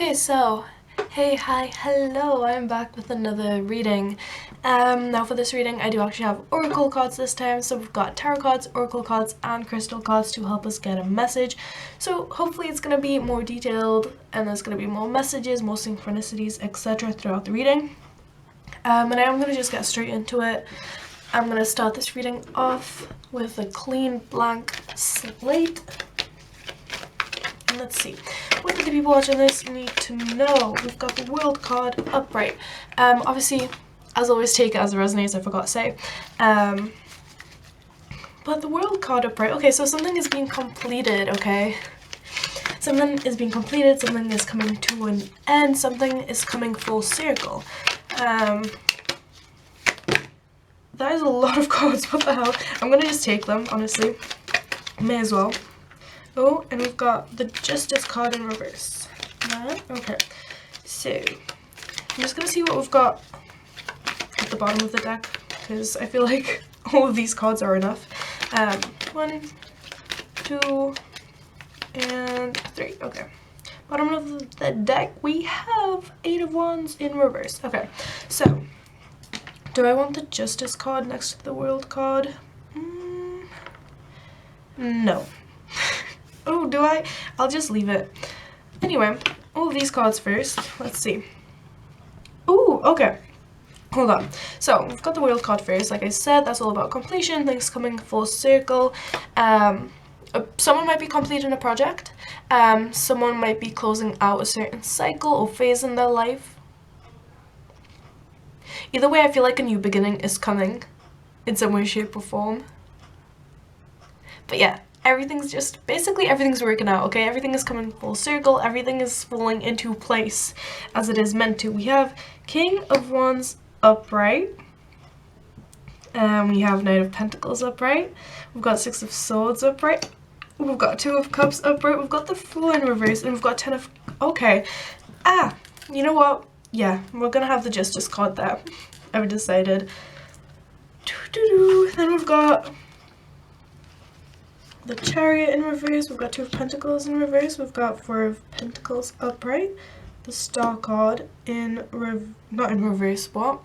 Okay, so, hey, hi, hello, I'm back with another reading. Now for this reading, I do actually have oracle cards this time, so we've got tarot cards, oracle cards, and crystal cards to help us get a message. So hopefully it's going to be more detailed, and there's going to be more messages, more synchronicities, etc. throughout the reading. And I am going to just get straight into it. I'm going to start this reading off with a clean blank slate. And let's see, what do the people watching this need to know? We've got the World card upright. Obviously, as always, take it as it resonates, I forgot to say. But the World card upright, okay, so something is being completed, okay? Something is being completed, something is coming to an end, something is coming full circle. That is a lot of cards, what the hell? I'm gonna just take them, honestly. May as well. Oh, and we've got the Justice card in reverse. Okay, so I'm just gonna see what we've got at the bottom of the deck, because I feel like all of these cards are enough. 1, 2, and 3. Okay. Bottom of the deck, we have 8 of Wands in reverse. Okay, so do I want the Justice card next to the World card? No. Oh, do I? I'll just leave it. Anyway, all of these cards first. Let's see. Oh, okay. Hold on. So, we've got the World card first. Like I said, that's all about completion, things coming full circle. Someone might be completing a project. Someone might be closing out a certain cycle or phase in their life. Either way, I feel like a new beginning is coming in some way, shape, or form. But yeah. Everything's just, basically everything's working out, okay? Everything is coming full circle, everything is falling into place as it is meant to. We have King of Wands upright, we have Knight of Pentacles upright, we've got 6 of Swords upright, we've got 2 of Cups upright, we've got the Fool in reverse, and we've got 10 of, okay. You know what? Yeah, we're gonna have the Justice card there. I've decided. Then we've got the Chariot in reverse, we've got 2 of Pentacles in reverse, we've got 4 of Pentacles upright, the Star card in not in reverse, what?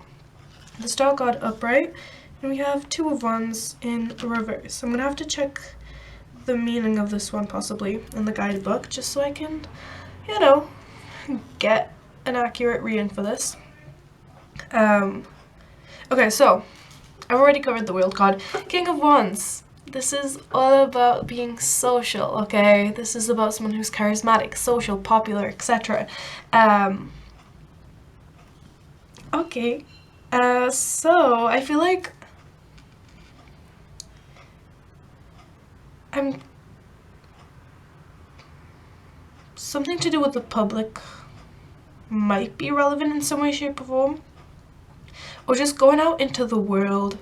The Star card upright, and we have 2 of Wands in reverse. I'm gonna have to check the meaning of this one possibly in the guidebook, just so I can, you know, get an accurate reading for this. Okay, so I've already covered the World card. King of Wands. This is all about being social, okay? This is about someone who's charismatic, social, popular, etc. Okay. So I feel like something to do with the public might be relevant in some way, shape, or form. Or just going out into the world.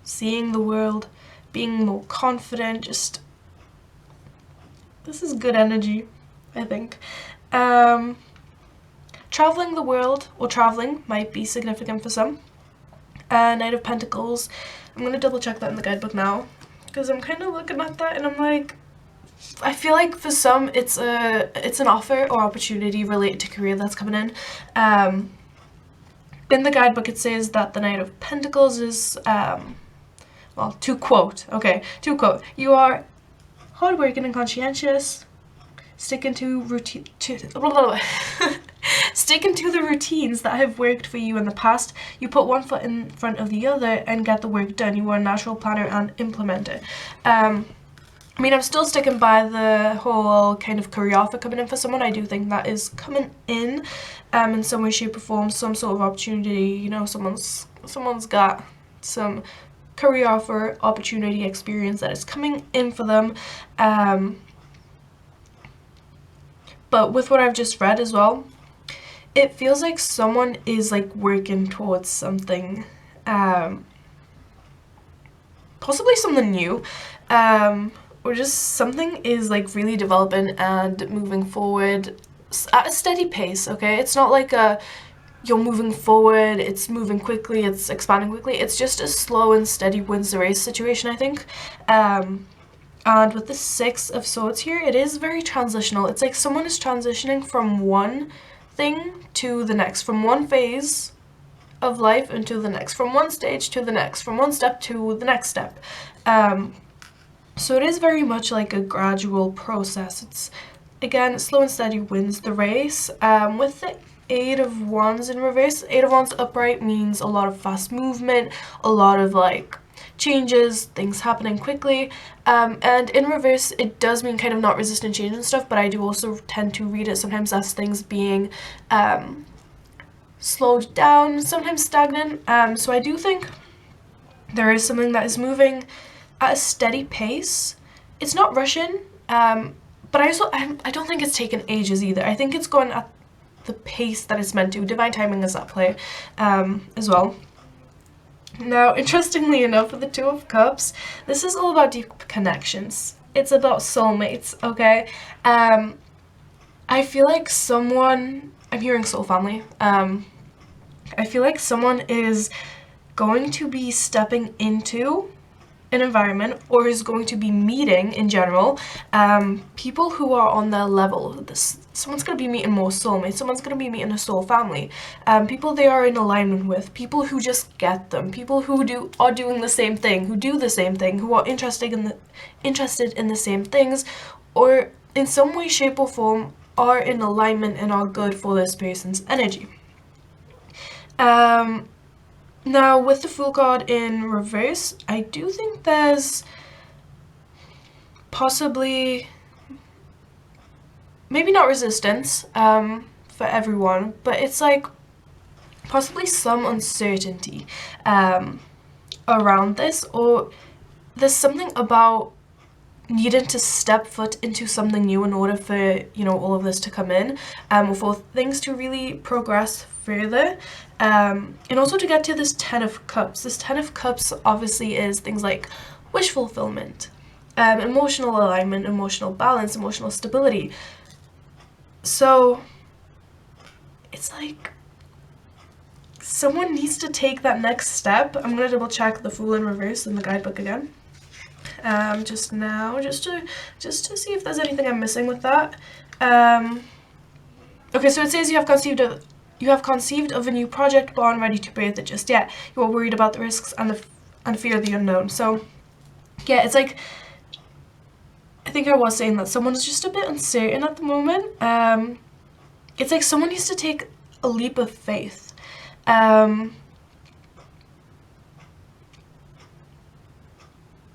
Seeing the world, being more confident, just, this is good energy, I think. Traveling the world, or traveling, might be significant for some. Knight of Pentacles, I'm going to double check that in the guidebook now, because I'm kind of looking at that and I'm like, I feel like for some it's an offer or opportunity related to career that's coming in. In the guidebook it says that the Knight of Pentacles is, well, to quote, you are hardworking and conscientious, sticking to the routines that have worked for you in the past. You put one foot in front of the other and get the work done. You are a natural planner and implementer. I mean, I'm still sticking by the whole kind of career offer coming in for someone. I do think that is coming in some way, shape, or form, some sort of opportunity. You know, someone's got some career offer, opportunity, experience that is coming in for them. But with what I've just read as well, it feels like someone is like working towards something, possibly something new, or just something is like really developing and moving forward at a steady pace, okay? It's not like you're moving forward, it's moving quickly, it's expanding quickly. It's just a slow and steady wins the race situation, I think. And with the Six of Swords here, it is very transitional. It's like someone is transitioning from one thing to the next, from one phase of life into the next, from one stage to the next, from one step to the next step. So it is very much like a gradual process. It's, again, slow and steady wins the race. With the Eight of Wands in reverse, Eight of Wands upright means a lot of fast movement, a lot of like changes, things happening quickly, and in reverse it does mean kind of not resistant change and stuff, but I do also tend to read it sometimes as things being slowed down, sometimes stagnant. So I do think there is something that is moving at a steady pace. It's not rushing, but I don't think it's taken ages either. I think it's going at the pace that it's meant to. Divine timing is at play as well. Now, interestingly enough, with the Two of Cups, this is all about deep connections. It's about soulmates, okay? I feel like someone, I'm hearing soul family, I feel like someone is going to be stepping into an environment, or is going to be meeting in general people who are on their level. Someone's going to be meeting more soulmates, someone's going to be meeting a soul family, people they are in alignment with, people who just get them, people who are doing the same thing, who do the same thing, who are interested in the same things, or in some way, shape or form are in alignment and are good for this person's energy. Now, with the Fool card in reverse, I do think there's possibly, maybe not resistance for everyone, but it's like possibly some uncertainty around this, or there's something about needing to step foot into something new in order for, you know, all of this to come in, for things to really progress further, and also to get to this Ten of Cups. This Ten of Cups obviously is things like wish fulfillment, emotional alignment, emotional balance, emotional stability. So it's like someone needs to take that next step. I'm gonna double check the Fool in reverse in the guidebook again. Just now, just to see if there's anything I'm missing with that. Okay, so it says you have conceived of a new project, but aren't ready to birth it just yet. You are worried about the risks and fear of the unknown. So yeah, it's like, I think I was saying that someone's just a bit uncertain at the moment. It's like someone needs to take a leap of faith.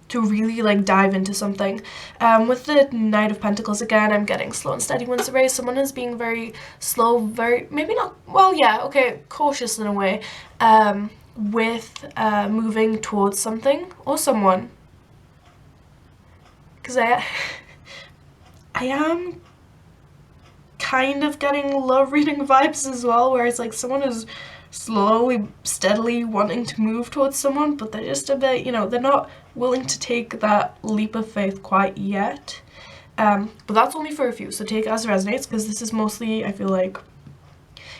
To really like dive into something. With the Knight of Pentacles again, I'm getting slow and steady wins the race. Someone is being very slow, very, maybe not, well, yeah, okay, cautious in a way, with moving towards something or someone. Because I am kind of getting love reading vibes as well, where it's like someone is slowly, steadily wanting to move towards someone, but they're just a bit, you know, they're not willing to take that leap of faith quite yet. But that's only for a few, so take it as it resonates, because this is mostly, I feel like,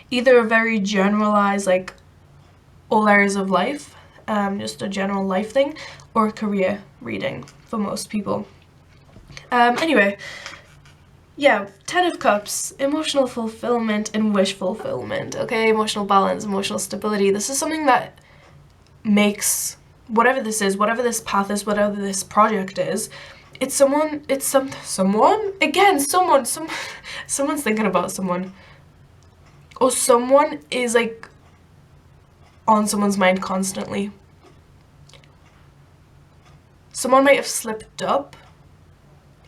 either a very generalized, like, all areas of life, just a general life thing, or a career reading for most people. Anyway, yeah, Ten of Cups, emotional fulfillment and wish fulfillment, okay? Emotional balance, emotional stability. This is something that makes whatever this is, whatever this path is, whatever this project is, someone's thinking about someone. Or someone is like on someone's mind constantly. Someone might have slipped up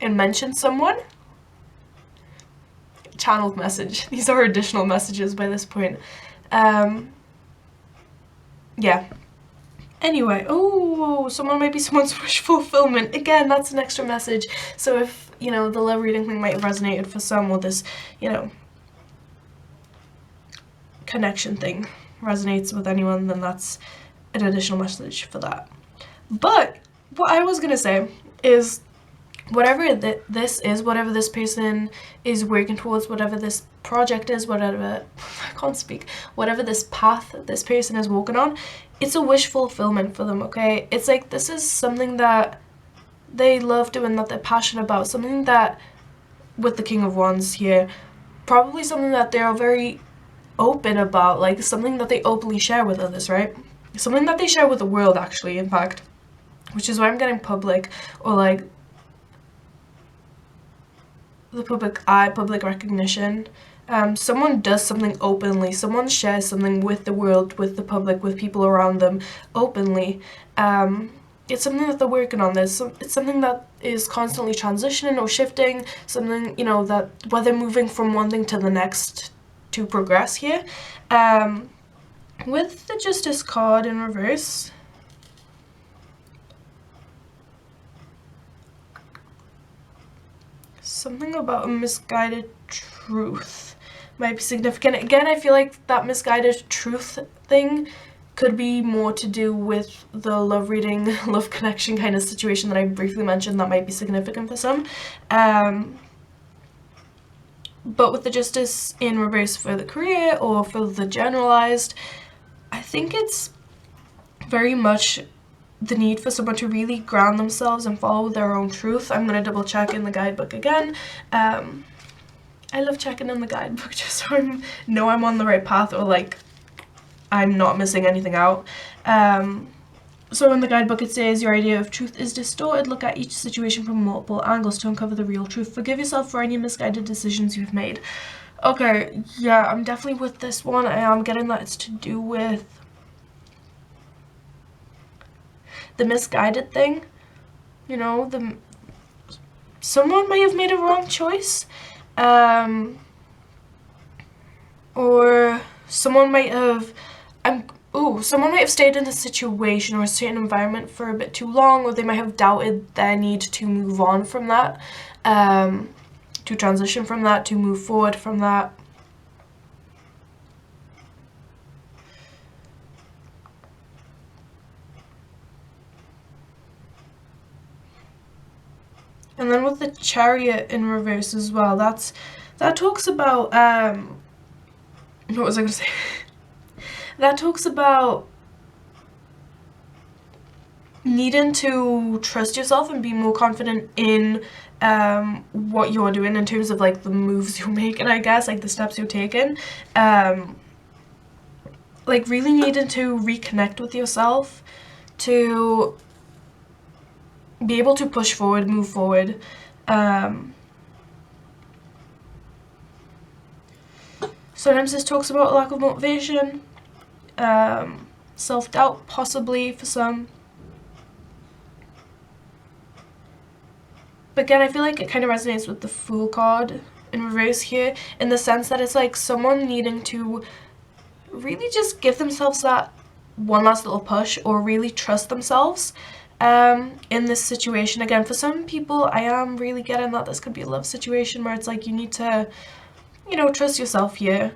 and mentioned someone. Channeled message. These are additional messages by this point. Yeah. Anyway, oh, someone might be someone's wish fulfillment. Again, that's an extra message. So if, you know, the love reading thing might have resonated for some, or this, you know, connection thing resonates with anyone, then that's an additional message for that. But what I was gonna say is, whatever this is, whatever this person is working towards, whatever this project is, whatever, I can't speak, whatever this path this person is walking on, it's a wish fulfillment for them, okay? It's like, this is something that they love doing, that they're passionate about, something that, with the King of Wands here, probably something that they're very open about, like something that they openly share with others, right? Something that they share with the world, actually, in fact, which is why I'm getting public, or like the public eye, public recognition. Someone does something openly, someone shares something with the world, with the public, with people around them openly. It's something that they're working on. It's something that is constantly transitioning or shifting, something, you know, that where they're moving from one thing to the next to progress here. With the Justice card in reverse, something about a misguided truth might be significant. Again, I feel like that misguided truth thing could be more to do with the love reading, love connection kind of situation that I briefly mentioned that might be significant for some. But with the Justice in reverse for the career or for the generalized, I think it's very much the need for someone to really ground themselves and follow their own truth. I'm going to double check in the guidebook again. I love checking in the guidebook just so I know I'm on the right path, or like I'm not missing anything out. So in the guidebook it says, your idea of truth is distorted. Look at each situation from multiple angles to uncover the real truth. Forgive yourself for any misguided decisions you've made. Okay, yeah, I'm definitely with this one. I am getting that it's to do with the misguided thing. You know, someone may have made a wrong choice. Or someone might have someone might have stayed in a situation or a certain environment for a bit too long, or they might have doubted their need to move on from that, to transition from that, to move forward from that. And then with the Chariot in reverse as well, that talks about what was I gonna say? That talks about needing to trust yourself and be more confident in what you're doing in terms of like the moves you're making, I guess, like the steps you're taking. Like really needing to reconnect with yourself to be able to push forward, move forward. Sometimes this talks about lack of motivation, self-doubt possibly for some. But again, I feel like it kind of resonates with the Fool card in reverse here, in the sense that it's like someone needing to really just give themselves that one last little push, or really trust themselves in this situation. Again, for some people, I am really getting that this could be a love situation where it's like you need to, you know, trust yourself here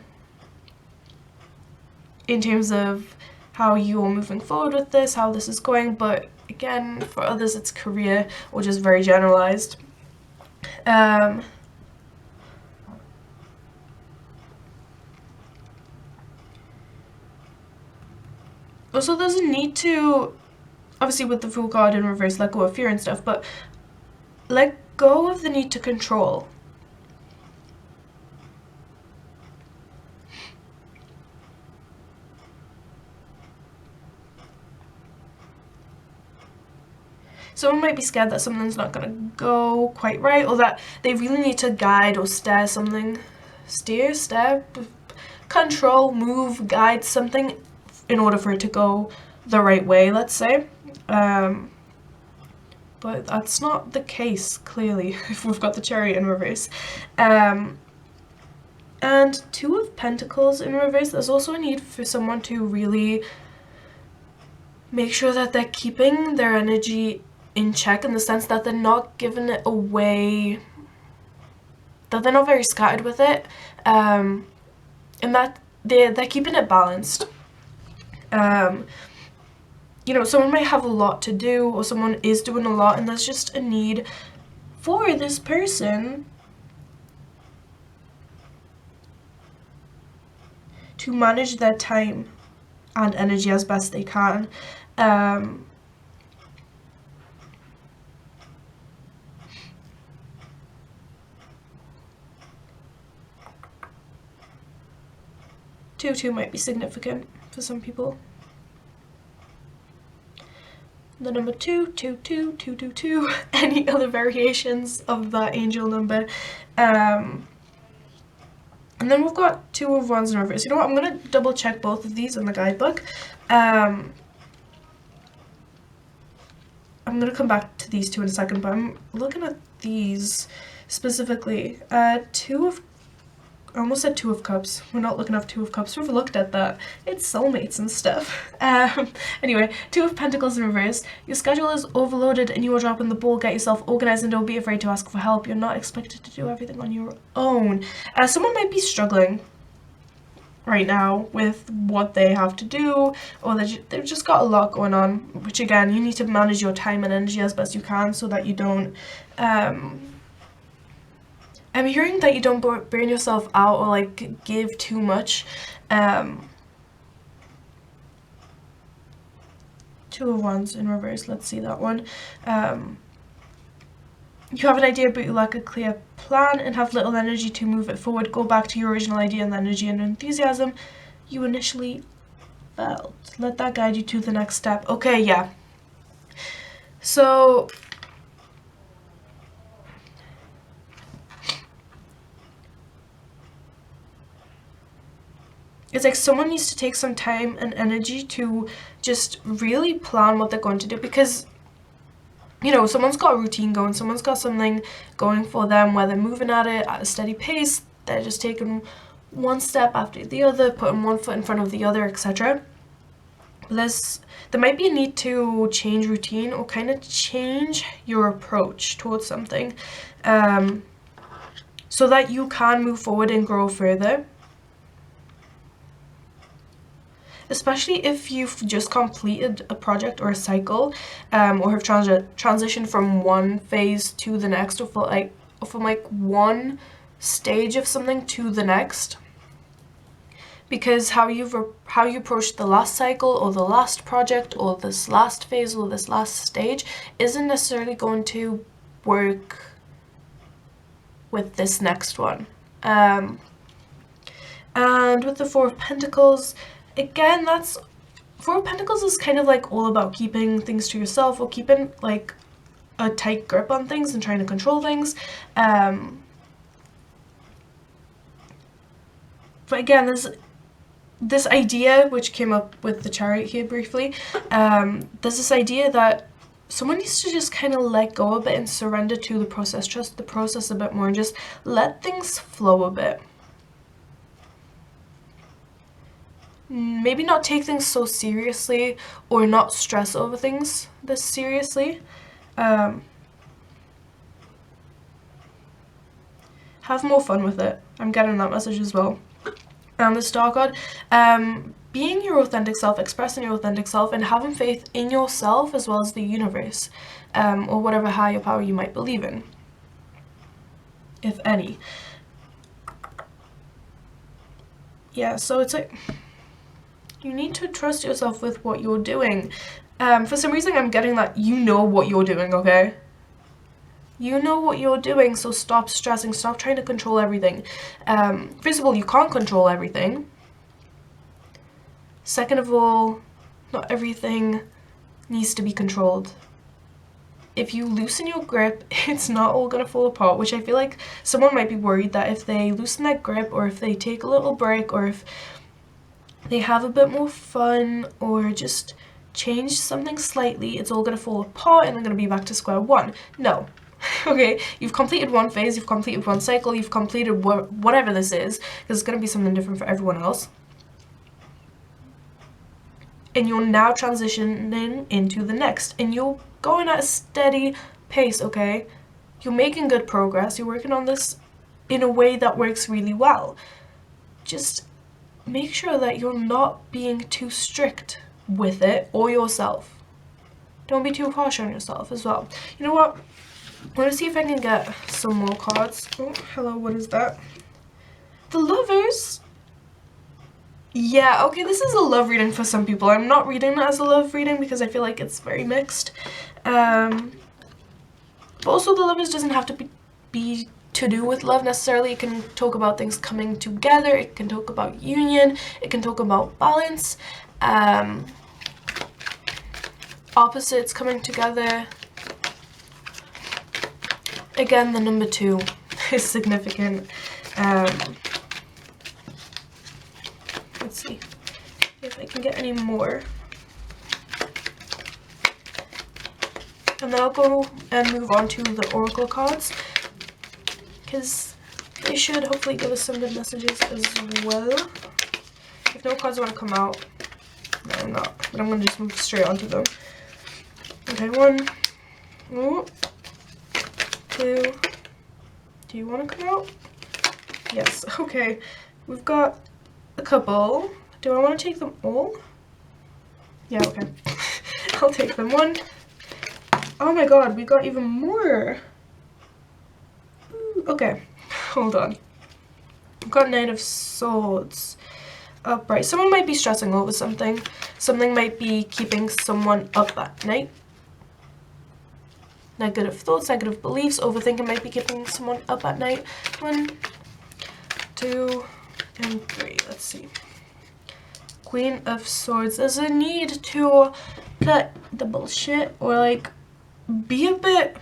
in terms of how you are moving forward with this, how this is going. But again, for others it's career, or just very generalized. Also, there's a need to, obviously with the Fool card in reverse, let go of fear and stuff, but let go of the need to control. Someone might be scared that something's not going to go quite right, or that they really need to guide or steer something. Steer, control, move, guide something in order for it to go the right way, let's say. But that's not the case, clearly, if we've got the Chariot in reverse. And Two of Pentacles in reverse, there's also a need for someone to really make sure that they're keeping their energy in check, in the sense that they're not giving it away, that they're not very scattered with it, and that they're keeping it balanced. You know, someone might have a lot to do, or someone is doing a lot, and there's just a need for this person to manage their time and energy as best they can. 2 might be significant for some people. The number 2, 2, 2, 2, 2, 2, any other variations of that angel number. And then we've got 2 of Wands in reverse. You know what, I'm going to double check both of these in the guidebook. I'm going to come back to these 2 in a second, but I'm looking at these specifically. I almost said 2 of Cups. We're not looking at 2 of Cups. We've looked at that. It's soulmates and stuff. Anyway, 2 of Pentacles in reverse. Your schedule is overloaded and you are dropping the ball. Get yourself organized and don't be afraid to ask for help. You're not expected to do everything on your own. Someone might be struggling right now with what they have to do, or they've just got a lot going on, which again, you need to manage your time and energy as best you can so that you don't I'm hearing that you don't burn yourself out or like give too much. 2 of Wands in reverse, let's see that one. You have an idea but you lack a clear plan and have little energy to move it forward. Go back to your original idea and the energy and enthusiasm you initially felt. Let that guide you to the next step. Okay, yeah. So it's like someone needs to take some time and energy to just really plan what they're going to do, because, you know, someone's got a routine going, someone's got something going for them where they're moving at it at a steady pace, they're just taking one step after the other, putting one foot in front of the other, etc. There might be a need to change routine or kind of change your approach towards something, so that you can move forward and grow further. Especially if you've just completed a project or a cycle, or have transitioned from one phase to the next, or from one stage of something to the next. Because how you approached the last cycle or the last project or this last phase or this last stage isn't necessarily going to work with this next one. And with the 4 of Pentacles, again, that's 4 of Pentacles is kind of like all about keeping things to yourself, or keeping like a tight grip on things and trying to control things. But again, there's this idea which came up with the Chariot here briefly. There's this idea that someone needs to just kind of let go a bit and surrender to the process, trust the process a bit more, and just let things flow a bit. Maybe not take things so seriously, or not stress over things this seriously. Have more fun with it. I'm getting that message as well. And the Star card, being your authentic self, expressing your authentic self, and having faith in yourself as well as the universe, or whatever higher power you might believe in, if any. Yeah, so it's like, you need to trust yourself with what you're doing. For some reason, I'm getting that you know what you're doing, okay? You know what you're doing, so stop stressing, stop trying to control everything. First of all, you can't control everything. Second of all, not everything needs to be controlled. If you loosen your grip, it's not all gonna fall apart, which I feel like someone might be worried that if they loosen that grip, or if they take a little break, or if they have a bit more fun, or just change something slightly, it's all gonna fall apart and they're gonna be back to square one. No. Okay, you've completed one phase, you've completed one cycle, you've completed whatever this is, because it's gonna be something different for everyone else. And you're now transitioning into the next, and you're going at a steady pace, okay? You're making good progress, you're working on this in a way that works really well. Just make sure that you're not being too strict with it or yourself. Don't be too harsh on yourself as well. You know what? I want to see if I can get some more cards. Oh, hello, what is that? The Lovers. Yeah, okay, this is a love reading for some people. I'm not reading it as a love reading because I feel like it's very mixed. But also the Lovers doesn't have to be to do with love necessarily. It can talk about things coming together, it can talk about union, it can talk about balance, opposites coming together. Again, the number 2 is significant. Let's see if I can get any more. And then I'll go and move on to the oracle cards, because they should hopefully give us some good messages as well. If no cards want to come out, no, I'm not. But I'm going to just move straight onto them. Okay, 1, 2. Do you want to come out? Yes. Okay. We've got a couple. Do I want to take them all? Yeah, okay. I'll take them. 1. Oh my god, we got even more. Ooh, okay, hold on. We've got Knight of Swords upright. Someone might be stressing over something. Something might be keeping someone up at night. Negative thoughts, negative beliefs, overthinking might be keeping someone up at night. 1, 2, and 3. Let's see. Queen of Swords. There's a need to cut the bullshit, or like be a bit...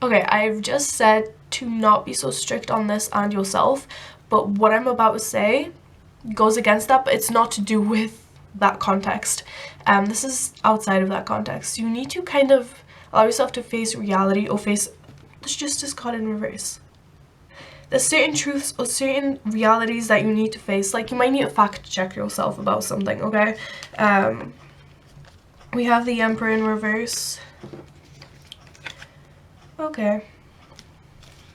Okay, I've just said to not be so strict on this and yourself, but what I'm about to say goes against that, but it's not to do with that context. This is outside of that context. You need to kind of allow yourself to face reality, or face... Let's just discard in reverse. There's certain truths or certain realities that you need to face. Like, you might need to fact check yourself about something, okay? We have the Emperor in reverse. Okay.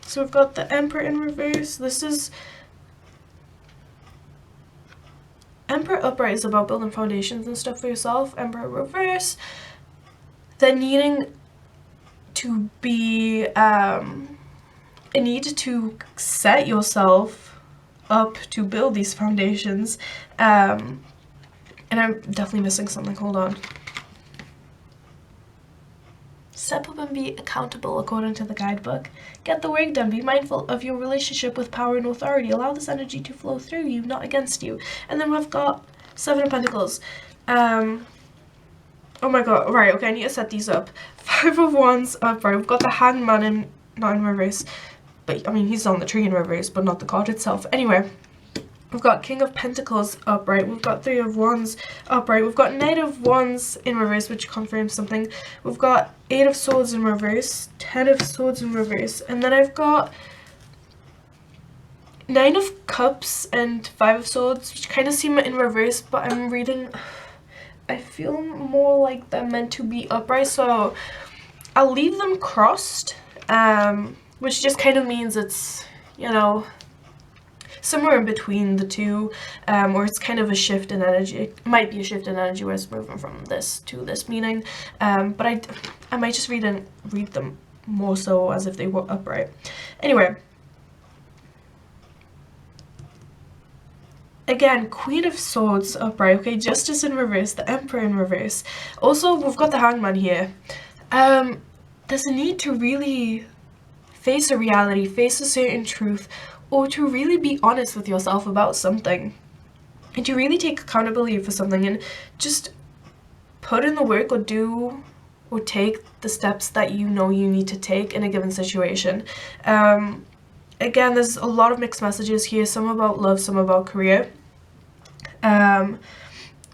So we've got the Emperor in reverse. This is... Emperor upright is about building foundations and stuff for yourself. Emperor reverse. Then needing to be... a need to set yourself up to build these foundations. And I'm definitely missing something. Hold on. Step up and be accountable according to the guidebook. Get the work done. Be mindful of your relationship with power and authority. Allow this energy to flow through you, not against you. And then we've got 7 of Pentacles. Oh my god. Right, okay, I need to set these up. 5 of Wands upright. We've got the Hangman in, not in reverse. But, I mean, he's on the tree in reverse, but not the card itself. Anyway, we've got King of Pentacles upright. We've got 3 of Wands upright. We've got Knight of Wands in reverse, which confirms something. We've got 8 of Swords in reverse, 10 of Swords in reverse. And then I've got 9 of Cups and 5 of Swords, which kind of seem in reverse, but I'm reading... I feel more like they're meant to be upright, so I'll leave them crossed. Which just kind of means it's, you know, somewhere in between the two, or it's kind of a shift in energy. It might be a shift in energy where it's moving from this to this meaning, but I might just read them more so as if they were upright. Anyway, again, Queen of Swords upright, okay, Justice in reverse, the Emperor in reverse. Also, we've got the Hangman here. There's a need to really face a reality, face a certain truth, or to really be honest with yourself about something. And to really take accountability for something and just put in the work, or do or take the steps that you know you need to take in a given situation. Again, there's a lot of mixed messages here, some about love, some about career.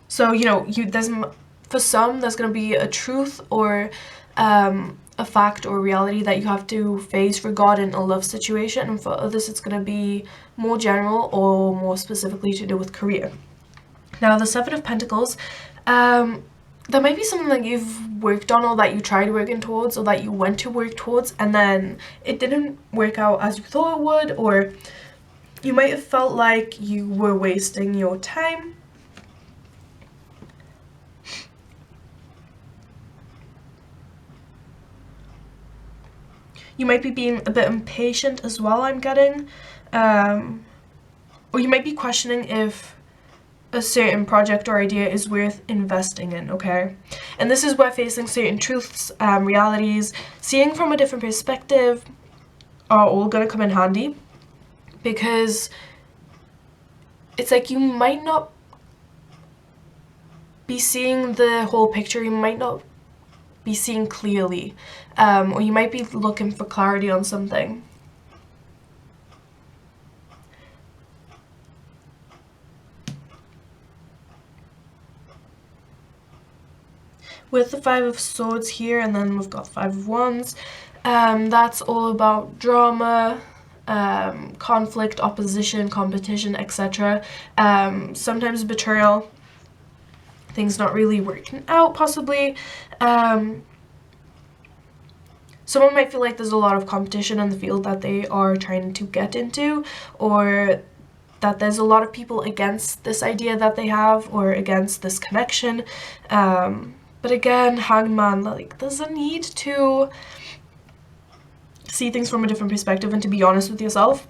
So, you know, for some, there's going to be a truth or a fact or reality that you have to face regarding a love situation, and for others it's going to be more general or more specifically to do with career. Now, the 7 of Pentacles, there might be something that you've worked on, or that you tried working towards, or that you went to work towards and then it didn't work out as you thought it would, or you might have felt like you were wasting your time. You might be being a bit impatient as well, I'm getting. Or you might be questioning if a certain project or idea is worth investing in, okay? And this is where facing certain truths, realities, seeing from a different perspective are all gonna come in handy, because it's like you might not be seeing the whole picture, you might not be seeing clearly, or you might be looking for clarity on something. With the Five of Swords here, and then we've got Five of Wands, that's all about drama, conflict, opposition, competition, etc. Sometimes betrayal, things not really working out, possibly. Someone might feel like there's a lot of competition in the field that they are trying to get into, or that there's a lot of people against this idea that they have, or against this connection. But again, Hangman, like, there's a need to see things from a different perspective and to be honest with yourself.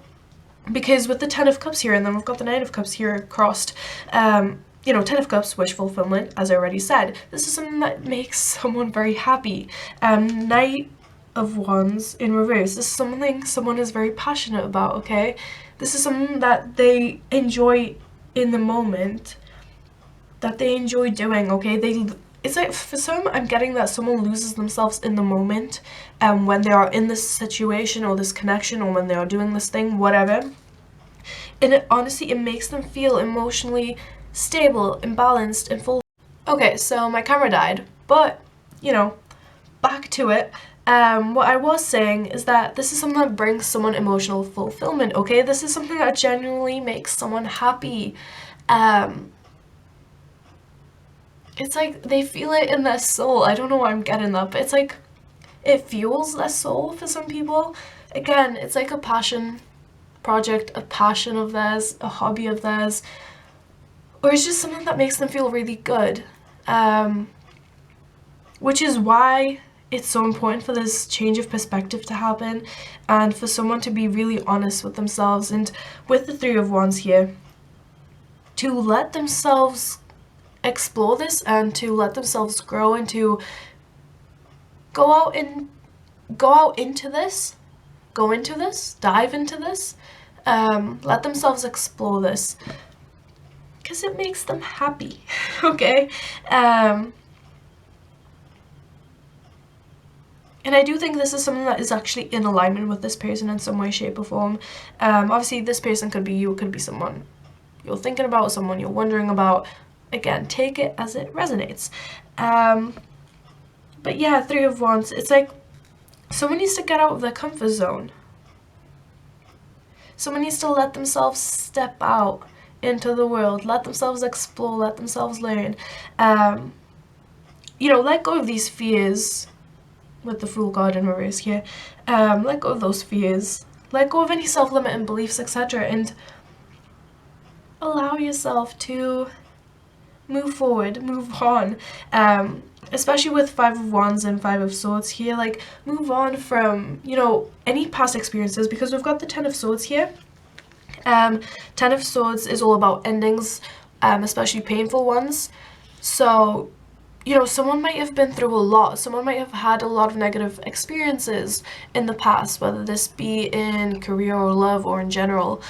Because with the Ten of Cups here, and then we've got the Nine of Cups here crossed, you know, Ten of Cups, wish fulfillment, as I already said. This is something that makes someone very happy. Knight of Wands in reverse. This is something someone is very passionate about, okay? This is something that they enjoy in the moment, that they enjoy doing, okay? It's like, for some, I'm getting that someone loses themselves in the moment, when they are in this situation or this connection, or when they are doing this thing, whatever. And it honestly, it makes them feel emotionally stable and balanced and full. Okay, so my camera died, but, you know, back to it. What I was saying is that this is something that brings someone emotional fulfillment, okay? This is something that genuinely makes someone happy. It's like they feel it in their soul. I don't know why I'm getting that, but it's like it fuels their soul for some people. Again, it's like a passion project, a passion of theirs, a hobby of theirs, or it's just something that makes them feel really good. Which is why it's so important for this change of perspective to happen, and for someone to be really honest with themselves, and with the Three of Wands here, to let themselves explore this and to let themselves grow, and to go out into this, dive into this, let themselves explore this, because it makes them happy, okay? And I do think this is something that is actually in alignment with this person in some way, shape, or form. Obviously, this person could be you, it could be someone you're thinking about, someone you're wondering about. Again, take it as it resonates. But yeah, Three of Wands, it's like someone needs to get out of their comfort zone. Someone needs to let themselves step out into the world, let themselves explore, let themselves learn. You know, let go of these fears. With the Fool card in reverse here, let go of those fears, let go of any self-limiting beliefs, etc., and allow yourself to move forward, move on. Especially with Five of Wands and Five of Swords here, like, move on from, you know, any past experiences, because we've got the Ten of Swords here. Ten of Swords is all about endings, especially painful ones. So, you know, someone might have been through a lot. Someone might have had a lot of negative experiences in the past, whether this be in career or love or in general.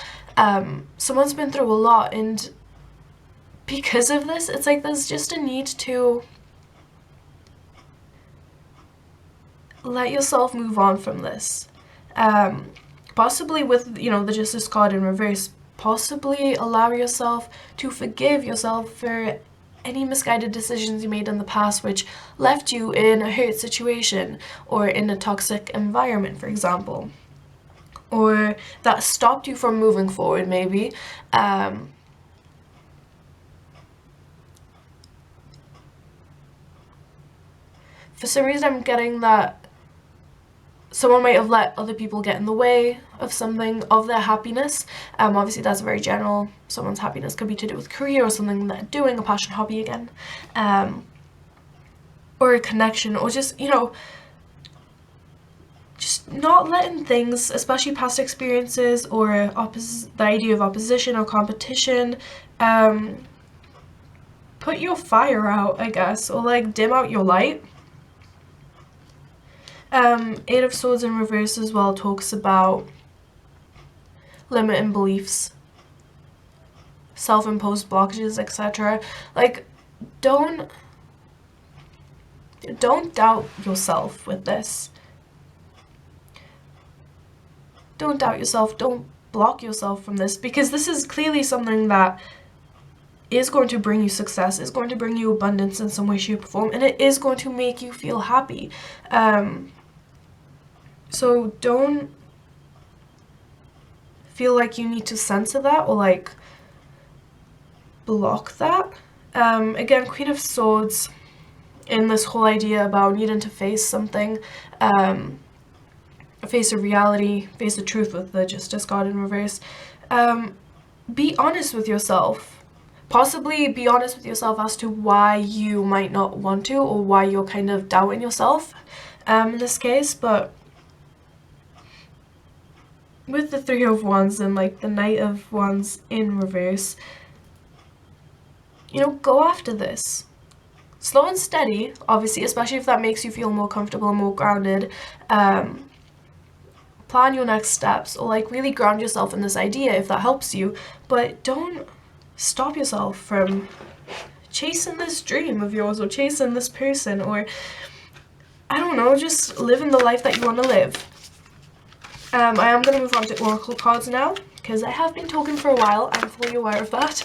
Someone's been through a lot, and because of this, it's like there's just a need to let yourself move on from this. Possibly with, you know, the Justice card in reverse, possibly allow yourself to forgive yourself for any misguided decisions you made in the past which left you in a hurt situation, or in a toxic environment, for example, or that stopped you from moving forward, maybe. For some reason, I'm getting that someone might have let other people get in the way of something, of their happiness. Obviously that's very general. Someone's happiness could be to do with career, or something they're doing, a passion, hobby again, or a connection, or just, you know, just not letting things, especially past experiences, or the idea of opposition or competition, put your fire out, I guess, or like dim out your light. Eight of Swords in reverse as well talks about limiting beliefs, self-imposed blockages, etc. Like, don't doubt yourself with this. Don't doubt yourself. Don't block yourself from this, because this is clearly something that is going to bring you success, is going to bring you abundance in some way, shape, or form, and it is going to make you feel happy. So don't feel like you need to censor that or like block that. Again, Queen of Swords in this whole idea about needing to face something, face a reality, face the truth with the Justice card in reverse. Be honest with yourself. Possibly be honest with yourself as to why you might not want to, or why you're kind of doubting yourself in this case. But with the Three of Wands and like the Knight of Wands in reverse, you know, go after this. Slow and steady, obviously, especially if that makes you feel more comfortable and more grounded. Plan your next steps, or like really ground yourself in this idea if that helps you, but don't stop yourself from chasing this dream of yours, or chasing this person, or I don't know, just living the life that you want to live. I am going to move on to Oracle cards now, because I have been talking for a while, I'm fully aware of that.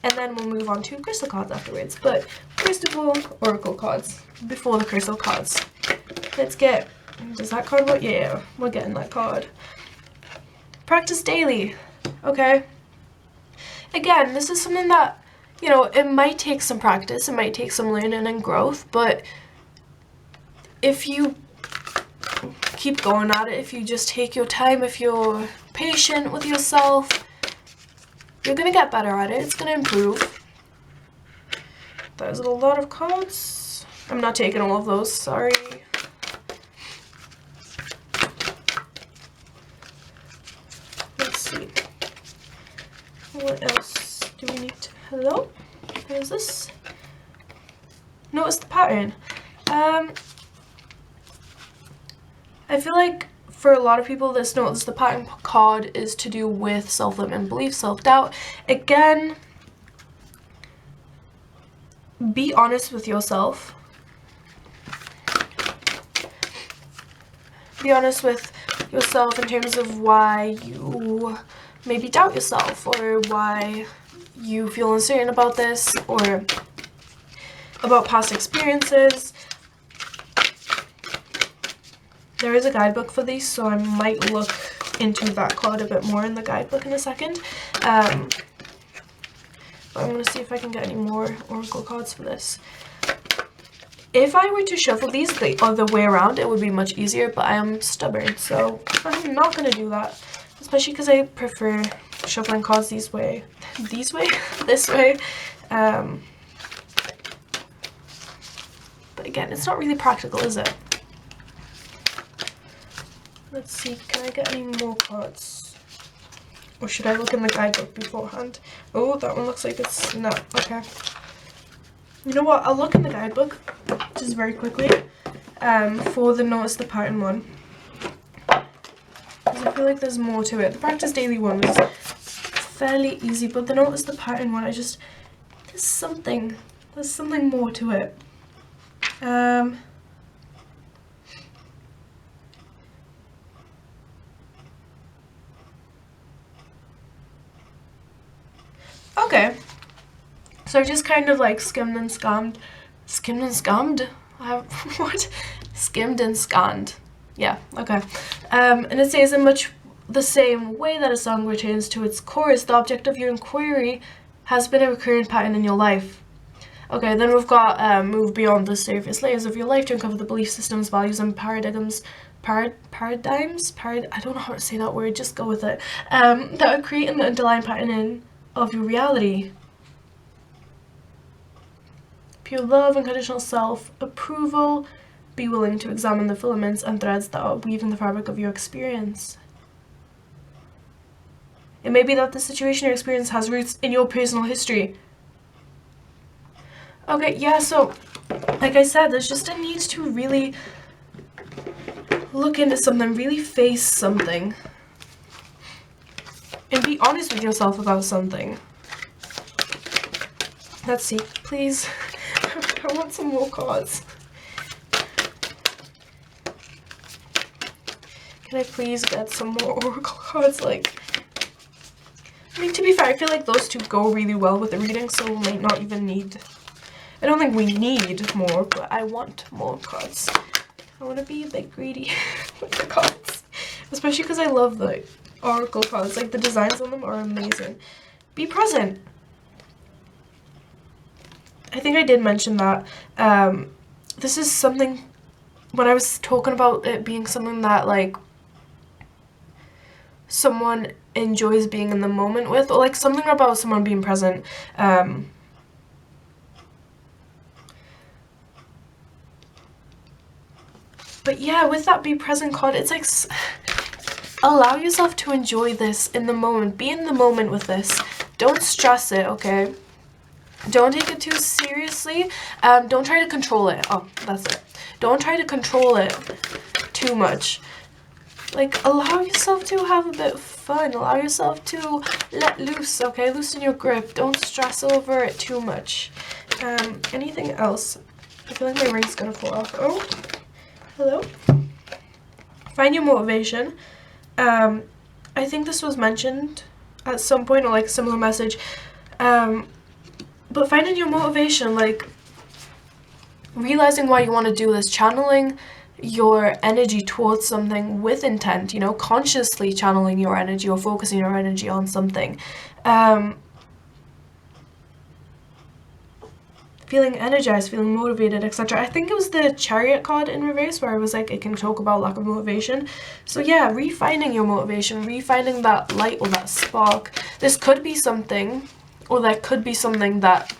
And then we'll move on to crystal cards afterwards. But first of all, Oracle cards before the crystal cards. Let's get, does that card work? Yeah, we're getting that card. Practice daily. Okay. Again, this is something that, you know, it might take some practice, it might take some learning and growth, but if you keep going at it, if you just take your time, if you're patient with yourself, you're gonna get better at it. It's gonna improve. There's a lot of cards. I'm not taking all of those, sorry. Let's see. What else do we need to... Hello? What is this? Notice the pattern. I feel like for a lot of people, this Notice the Pattern card is to do with self-limiting belief, self-doubt. Again, be honest with yourself. Be honest with yourself in terms of why you maybe doubt yourself, or why you feel uncertain about this, or about past experiences. There is a guidebook for these, so I might look into that card a bit more in the guidebook in a second. But I'm going to see if I can get any more Oracle cards for this. If I were to shuffle these the other way around, it would be much easier, but I am stubborn, so I'm not going to do that. Especially because I prefer shuffling cards this way. But again, it's not really practical, is it? Let's see, can I get any more cards? Or should I look in the guidebook beforehand? Oh, that one looks like it's... no, okay. You know what, I'll look in the guidebook, just very quickly, for the Notice the Pattern one. Because I feel like there's more to it. The Practice Daily one was fairly easy, but the Notice the Pattern one, there's something more to it. Okay, so I just kind of like skimmed and scanned, what? Skimmed and scanned, yeah, okay. And it says, in much the same way that a song returns to its chorus, the object of your inquiry has been a recurrent pattern in your life. Okay, then we've got move beyond the surface layers of your life to uncover the belief systems, values, and paradigms, I don't know how to say that word, just go with it, that are creating the underlying pattern of your reality. Pure love, unconditional self-approval. Be willing to examine the filaments and threads that are weaving the fabric of your experience. It may be that the situation or experience has roots in your personal history. Okay, yeah, so like I said, there's just a need to really look into something, really face something, and be honest with yourself about something. Let's see, please. I want some more cards. Can I please get some more oracle cards? Like, I mean, to be fair, I feel like those two go really well with the reading, so we might not even need... I don't think we need more, but I want more cards. I want to be a bit greedy with the cards. Especially because I love the oracle cards. Like, the designs on them are amazing. Be present. I think I did mention that. This is something... When I was talking about it being something that, like, someone enjoys being in the moment with, or like something about someone being present, but yeah, with that be present card, it's like allow yourself to enjoy this in the moment. Be in the moment with this. Don't stress it, okay? Don't take it too seriously. Don't try to control it. Oh, that's it. Don't try to control it too much. Like, allow yourself to have a bit of fun. Allow yourself to let loose, okay? Loosen your grip. Don't stress over it too much. Anything else? I feel like my ring's gonna fall off. Oh, hello? Find your motivation. I think this was mentioned at some point, or like a similar message. But finding your motivation, like, realizing why you want to do this, channeling your energy towards something with intent, you know, consciously channeling your energy or focusing your energy on something. Feeling energized, feeling motivated, etc. I think it was the Chariot card in reverse where I was like, it can talk about lack of motivation. So yeah, refinding your motivation, refinding that light or that spark. This could be something, or that could be something that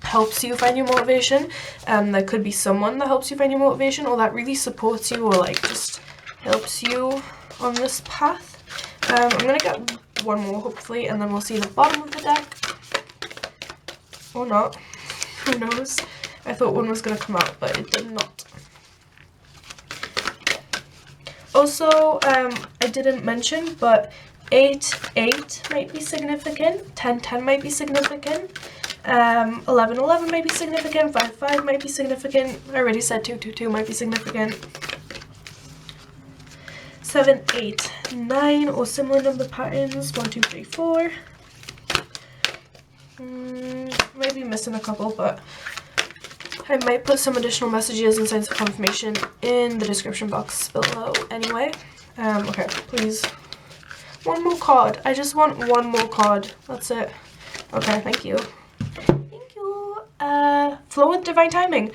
helps you find your motivation. There could be someone that helps you find your motivation, or that really supports you, or like just helps you on this path. I'm gonna get one more hopefully, and then we'll see the bottom of the deck, or not. Who knows? I thought one was gonna come out, but it did not. Also, I didn't mention, but 8-8 might be significant, 10-10 might be significant, 11-11 might be significant, 5-5 might be significant, I already said 2-2-2 might be significant, 7-8-9 or similar number patterns, 1, 2, 3, 4. Maybe missing a couple, but I might put some additional messages and signs of confirmation in the description box below anyway. Okay, please. One more card. I just want one more card. That's it. Okay, thank you. Thank you. Flow with divine timing.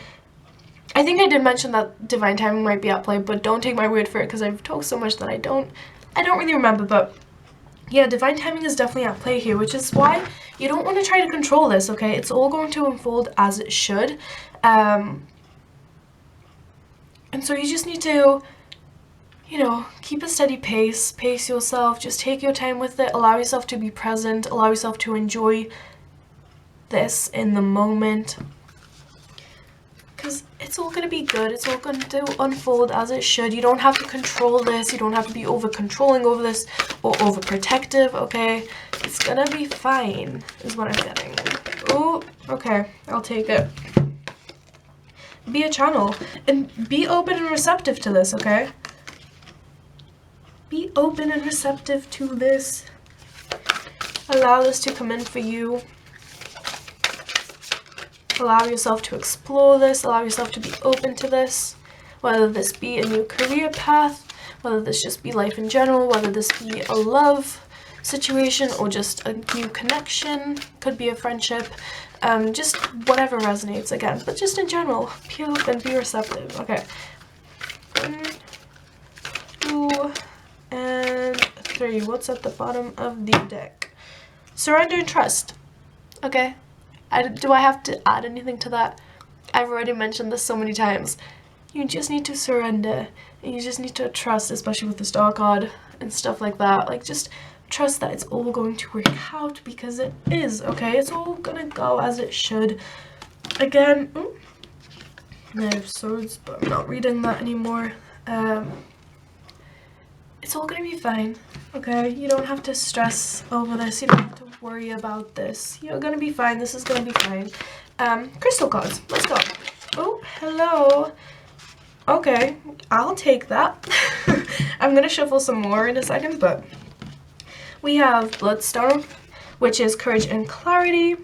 I think I did mention that divine timing might be at play, but don't take my word for it because I've talked so much that I don't really remember, but yeah, divine timing is definitely at play here, which is why you don't want to try to control this, okay? It's all going to unfold as it should. And so you just need to, you know, keep a steady pace, pace yourself, just take your time with it, allow yourself to be present, allow yourself to enjoy this in the moment. Because it's all going to be good, it's all going to unfold as it should. You don't have to control this, you don't have to be over-controlling over this or over-protective, okay? It's going to be fine, is what I'm getting. Oh, okay, I'll take it. Be a channel, and be open and receptive to this, okay? Be open and receptive to this. Allow this to come in for you. Allow yourself to explore this, allow yourself to be open to this, whether this be a new career path, whether this just be life in general, whether this be a love situation or just a new connection, could be a friendship, just whatever resonates again, but just in general, be open, be receptive. Okay, 1, 2, and 3. What's at the bottom of the deck? Surrender and trust. Okay. Do I have to add anything to that? I've already mentioned this so many times. You just need to surrender. And you just need to trust, especially with the Star card and stuff like that. Like, just trust that it's all going to work out because it is, okay? It's all gonna go as it should. again, Knight of Swords, but I'm not reading that anymore. It's all gonna be fine, okay? You don't have to stress over this. You don't have to worry about this. You're gonna be fine. This is gonna be fine. Crystal cards. Let's go. Oh, hello. Okay, I'll take that. I'm gonna shuffle some more in a second, but we have Bloodstone, which is courage and clarity.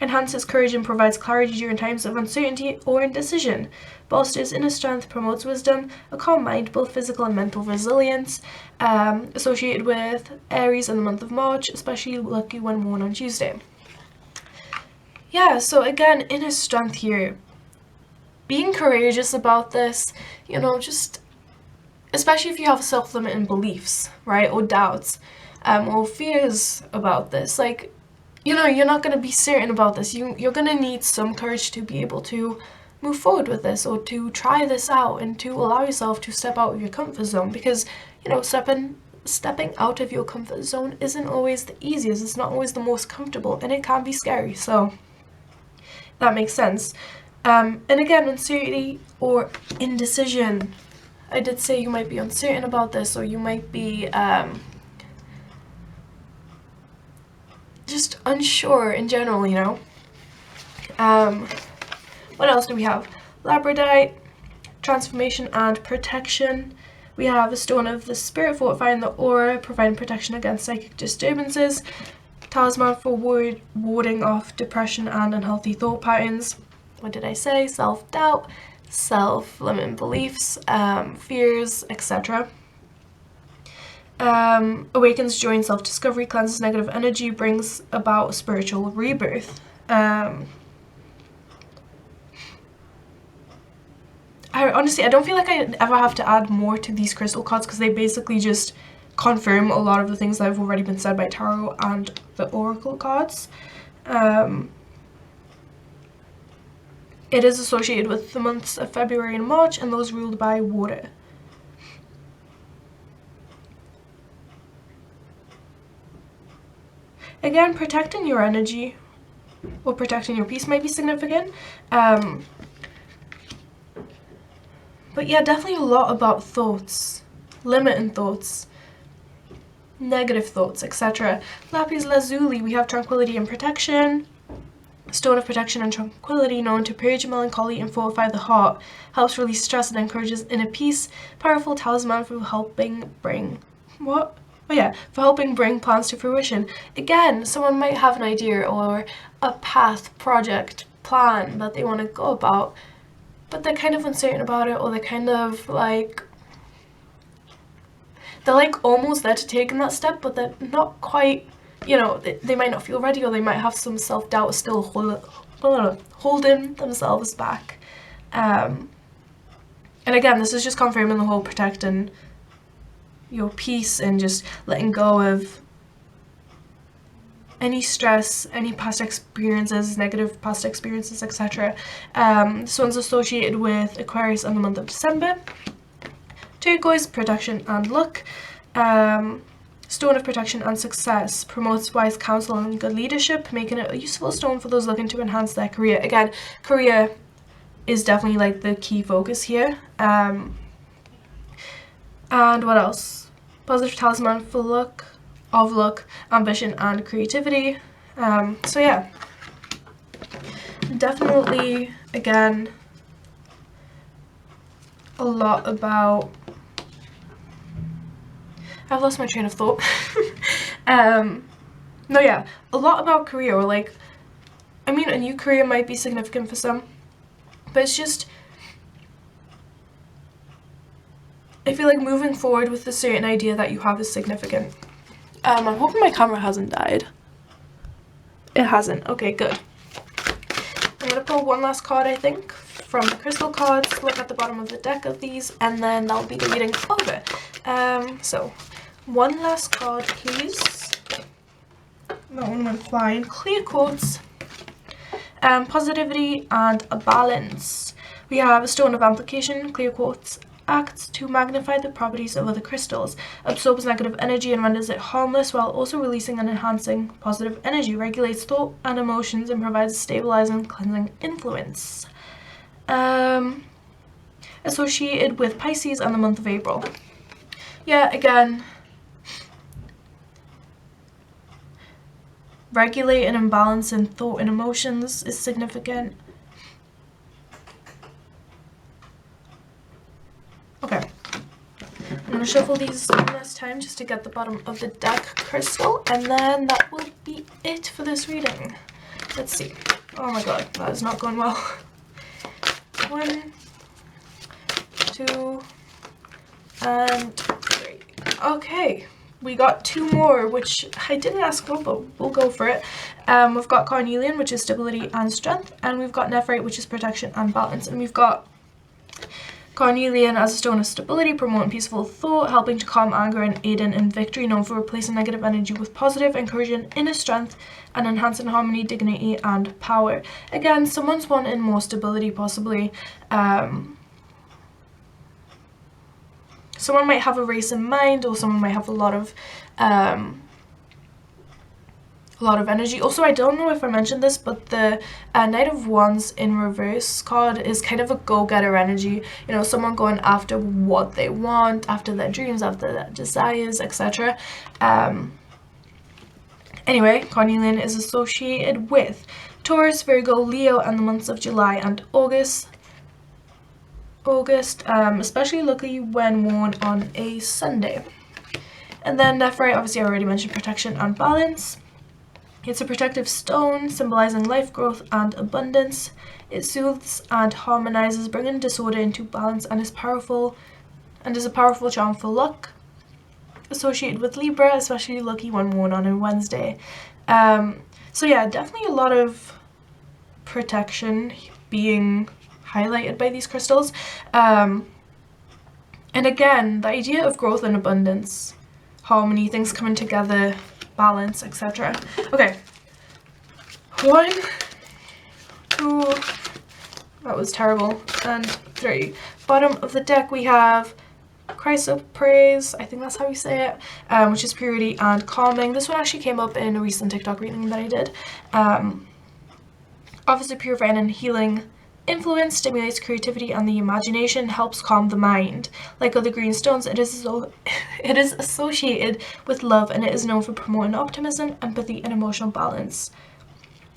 Enhances courage and provides clarity during times of uncertainty or indecision. Bolsters inner strength, promotes wisdom, a calm mind, both physical and mental resilience. Associated with Aries in the month of March, especially lucky when worn on Tuesday. Yeah, so again, inner strength here. Being courageous about this, you know, just, especially if you have self-limiting beliefs, right, or doubts, or fears about this, like, you know, you're not going to be certain about this. You're going to need some courage to be able to move forward with this, or to try this out, and to allow yourself to step out of your comfort zone, because, you know, stepping out of your comfort zone isn't always the easiest. It's not always the most comfortable, and it can be scary, so that makes sense. And again, uncertainty or indecision. I did say you might be uncertain about this, or you might be just unsure in general, you know. What else do we have? Labradorite, transformation and protection. We have a stone of the spirit, fortifying the aura, providing protection against psychic disturbances. Talisman for warding off depression and unhealthy thought patterns. What did I say? Self-doubt, self-limiting beliefs, fears, etc. Awakens joy and self-discovery, cleanses negative energy, brings about spiritual rebirth. I don't feel like I ever have to add more to these crystal cards, because they basically just confirm a lot of the things that have already been said by tarot and the oracle cards. It is associated with the months of February and March, and those ruled by water. Again, protecting your energy or protecting your peace might be significant. But yeah, definitely a lot about thoughts, limiting thoughts, negative thoughts, etc. Lapis lazuli, we have tranquility and protection. Stone of protection and tranquility, known to purge melancholy and fortify the heart, helps release stress and encourages inner peace. Powerful talisman for helping bring plans to fruition. Again, someone might have an idea or a path, project, plan that they want to go about, but they're kind of uncertain about it, or they're kind of like, they're like almost there to taking that step, but they're not quite, you know, they might not feel ready, or they might have some self-doubt still holding themselves back. And again, this is just confirming the whole protecting your peace and just letting go of any stress, any past experiences, negative past experiences, etc. This one's associated with Aquarius in the month of December. Turquoise, protection and luck. Stone of protection and success, promotes wise counsel and good leadership, making it a useful stone for those looking to enhance their career. Again, career is definitely like the key focus here. And what else? Positive talisman for luck, ambition and creativity. So yeah, definitely, again, a lot about, I've lost my train of thought. No, yeah, a lot about career, or like, I mean, a new career might be significant for some, but it's just, I feel like moving forward with a certain idea that you have is significant. I'm hoping my camera hasn't died. It hasn't. Okay, good. I'm gonna pull one last card, I think, from the crystal cards, look at the bottom of the deck of these, and then that'll be the reading over. So, one last card, please. That one went flying. Clear quartz, positivity and a balance. We have a stone of application, clear quartz, acts to magnify the properties of other crystals, absorbs negative energy and renders it harmless while also releasing and enhancing positive energy, regulates thought and emotions, and provides a stabilizing and cleansing influence. Associated with Pisces and the month of April. Yeah, again, regulate and imbalance in thought and emotions is significant. Okay, I'm going to shuffle these one last time just to get the bottom of the deck crystal, and then that will be it for this reading. Let's see. Oh my god, that is not going well. 1, 2, and 3. Okay, we got 2 more, which I didn't ask for, but we'll go for it. We've got carnelian, which is stability and strength, and we've got nephrite, which is protection and balance, and we've got carnelian as a stone of stability, promoting peaceful thought, helping to calm anger and aiding in victory, known for replacing negative energy with positive, encouraging inner strength, and enhancing harmony, dignity, and power. Again, someone's wanting more stability, possibly. Someone might have a race in mind, or someone might have a lot of energy. Also, I don't know if I mentioned this, but the Knight of Wands in reverse card is kind of a go-getter energy. You know, someone going after what they want, after their dreams, after their desires, etc. Anyway, carnelian is associated with Taurus, Virgo, Leo, and the months of July and August. Especially lucky when worn on a Sunday. And then nephrite, obviously I already mentioned protection and balance. It's a protective stone symbolizing life, growth, and abundance. It soothes and harmonizes, bringing disorder into balance, and is a powerful charm for luck. Associated with Libra, especially lucky when worn on a Wednesday. So yeah, definitely a lot of protection being highlighted by these crystals. And again, the idea of growth and abundance, harmony, things coming together, balance, etc. Okay, 1, 2, that was terrible, and 3. Bottom of the deck we have Chrysoprase, I think that's how you say it, which is purity and calming. This one actually came up in a recent TikTok reading that I did. Offers a purifying and healing influence, stimulates creativity and the imagination, helps calm the mind. Like other green stones, it is associated with love, and it is known for promoting optimism, empathy, and emotional balance.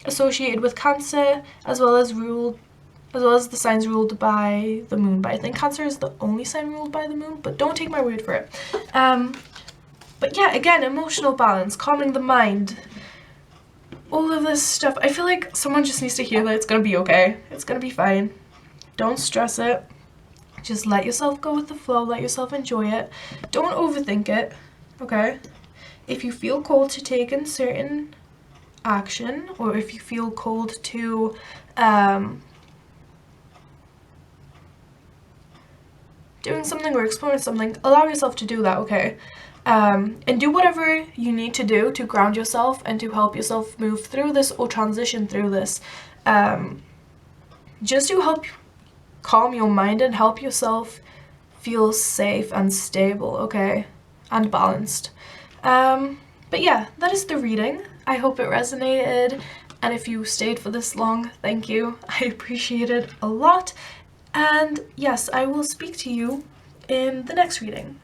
Associated with Cancer, as well as the signs ruled by the moon. But I think Cancer is the only sign ruled by the moon, but don't take my word for it. But yeah, again, emotional balance, calming the mind. All of this stuff, I feel like someone just needs to hear that it's gonna be okay. It's gonna be fine. Don't stress it. Just let yourself go with the flow. Let yourself enjoy it. Don't overthink it, okay? If you feel called to take in certain action, or if you feel called to doing something or exploring something, allow yourself to do that, okay? And do whatever you need to do to ground yourself and to help yourself move through this or transition through this. Just to help calm your mind and help yourself feel safe and stable, okay? And balanced. But yeah, that is the reading. I hope it resonated. And if you stayed for this long, thank you. I appreciate it a lot. And yes, I will speak to you in the next reading.